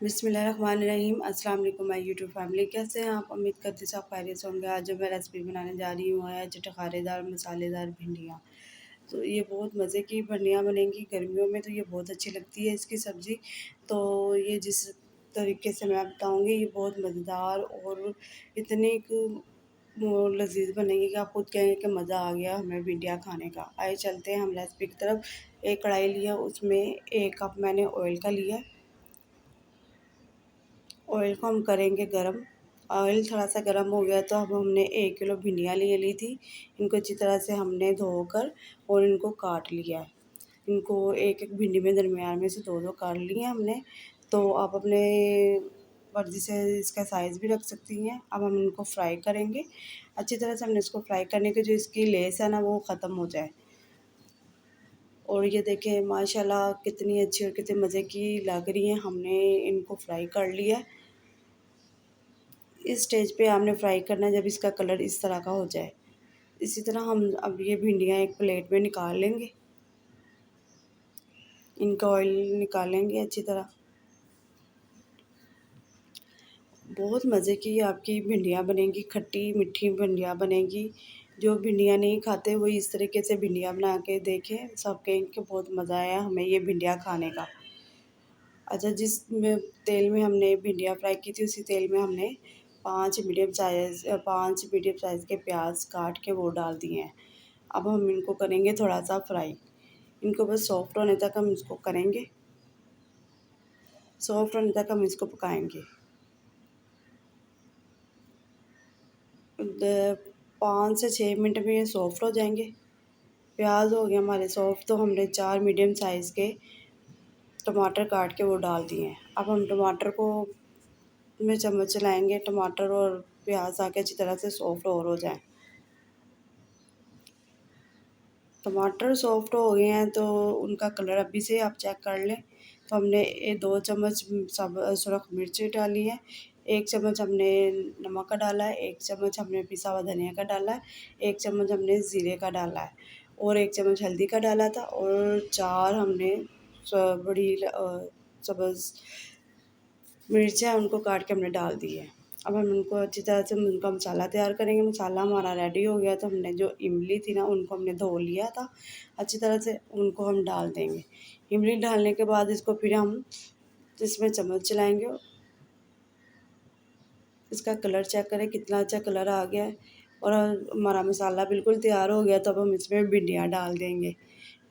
बिस्मिल्लाहिर्रहमानिर्रहीम। अस्सलाम वालेकुम माय यूट्यूब फैमिली, कैसे हैं आप? उम्मीद करती सब खैरियत से होंगे। आज जो मैं रेसिपी बनाने जा रही हूँ है चटखारेदार मसालेदार भिंडियाँ। तो ये बहुत मज़े की भिंडियाँ बनेंगी। गर्मियों में तो ये बहुत अच्छी लगती है इसकी सब्ज़ी। तो ये जिस तरीके से मैं बताऊँगी ये बहुत मज़ेदार और इतनी वो लज़ीज़ बनेगी कि आप खुद कहेंगे कि मज़ा आ गया हमें भिंडियाँ खाने का। आइए चलते हैं हम रेसिपी की तरफ। एक कढ़ाई लिया, उसमें 1 कप मैंने ऑयल का लिया। ऑयल को हम करेंगे गरम। ऑयल थोड़ा-सा गरम हो गया तो अब हमने 1 किलो भिंडियाँ ले ली थी। इनको अच्छी तरह से हमने धोकर और इनको काट लिया है। इनको एक-एक भिंडी में दरमियान में से 2-2 काट लिए हमने। तो आप अपने मर्ज़ी से इसका साइज़ भी रख सकती हैं। अब हम इनको फ्राई करेंगे। अच्छी तरह से हमने इसको फ्राई करने की जो इसकी लेस है ना वो ख़त्म हो जाए। और ये देखें माशाल्लाह कितनी अच्छी और कितने मज़े की लग रही हैं। हमने इनको फ्राई कर लिया है। इस स्टेज पे आपने फ्राई करना है जब इसका कलर इस तरह का हो जाए। इसी तरह हम अब ये भिंडियाँ एक प्लेट में निकाल लेंगे। इनका ऑयल निकालेंगे अच्छी तरह। बहुत मज़े की आपकी भिंडियाँ बनेंगी, खट्टी मीठी भिंडियाँ बनेंगी। जो भिंडियाँ नहीं खाते वो इस तरीके से भिंडियाँ बना के देखें, सब कहेंगे कि बहुत मज़ा आया हमें ये भिंडियाँ खाने का। अच्छा, जिस में तेल में हमने भिंडियाँ फ्राई की थी उसी तेल में हमने 5 मीडियम साइज़ के प्याज काट के वो डाल दिए हैं। अब हम इनको करेंगे थोड़ा-सा फ्राई। इनको बस सॉफ्ट होने तक हम इसको करेंगे। सॉफ्ट होने तक हम इसको पकाएँगे। 5 से 6 मिनट में ये सॉफ्ट हो जाएँगे। प्याज हो गए हमारे सॉफ्ट, तो हमने 4 मीडियम साइज़ के टमाटर काट के वो डाल दिए हैं। अब हम टमाटर को में चम्मच चलाएँगे, टमाटर और प्याज आके अच्छी तरह से सॉफ्ट और हो जाएँ। टमाटर सॉफ्ट हो गए हैं तो उनका कलर अभी से आप चेक कर लें। तो हमने 2 चम्मच सुरख मिर्ची डाली है, 1 चम्मच हमने नमक का डाला है, 1 चम्मच हमने पिसा हुआ धनिया का डाला है, 1 चम्मच हमने ज़ीरे का डाला है और 1 चम्मच हल्दी का डाला था और 4 हमने बड़ी सब्ज़ मिर्चा उनको काट के हमने डाल दी है। अब हम उनको अच्छी तरह से उनका मसाला तैयार करेंगे। मसाला हमारा रेडी हो गया तो हमने जो इमली थी ना उनको हमने धो लिया था। अच्छी तरह से उनको हम डाल देंगे। इमली डालने के बाद इसको फिर हम इसमें चम्मच चलाएँगे। इसका कलर चेक करें कितना अच्छा कलर आ गया है और हमारा मसाला बिल्कुल तैयार हो गया। तो अब हम इसमें भिंडियाँ डाल देंगे।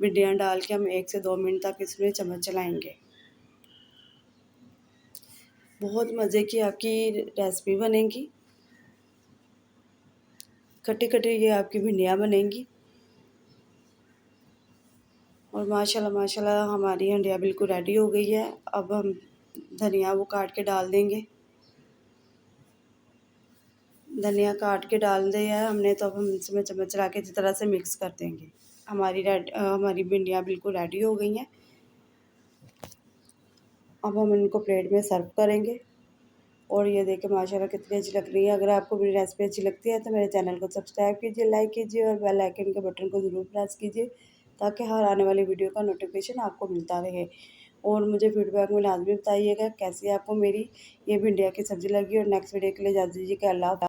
भिंडियाँ डाल के हम 1 से 2 मिनट तक इसमें चम्मच चलाएँगे। बहुत मज़े की आपकी रेसिपी बनेगी। खट्टी-खट्टी ये आपकी भिंडियाँ बनेंगी और माशाल्लाह माशाल्लाह हमारी भिंडियाँ बिल्कुल रेडी हो गई है। अब हम धनिया वो काट के डाल देंगे। धनिया काट के डाल दिया है हमने तो अब हम इसमें चम्मच चला के अच्छी तरह से मिक्स कर देंगे। हमारी भिंडियाँ बिल्कुल रेडी हो गई हैं। अब हम इनको प्लेट में सर्व करेंगे और ये देखें माशाल्लाह कितनी अच्छी लग रही है। अगर आपको मेरी रेसिपी अच्छी लगती है तो मेरे चैनल को सब्सक्राइब कीजिए, लाइक कीजिए और बेल आइकन के बटन को ज़रूर प्रेस कीजिए ताकि हर आने वाली वीडियो का नोटिफिकेशन आपको मिलता रहे। और मुझे फीडबैक में लाज़मी बताइएगा कैसी आपको मेरी ये भिंडिया की सब्ज़ी लगी और नेक्स्ट वीडियो के लिए इजाज़त दीजिए कि अल्लाह हाफ़िज़।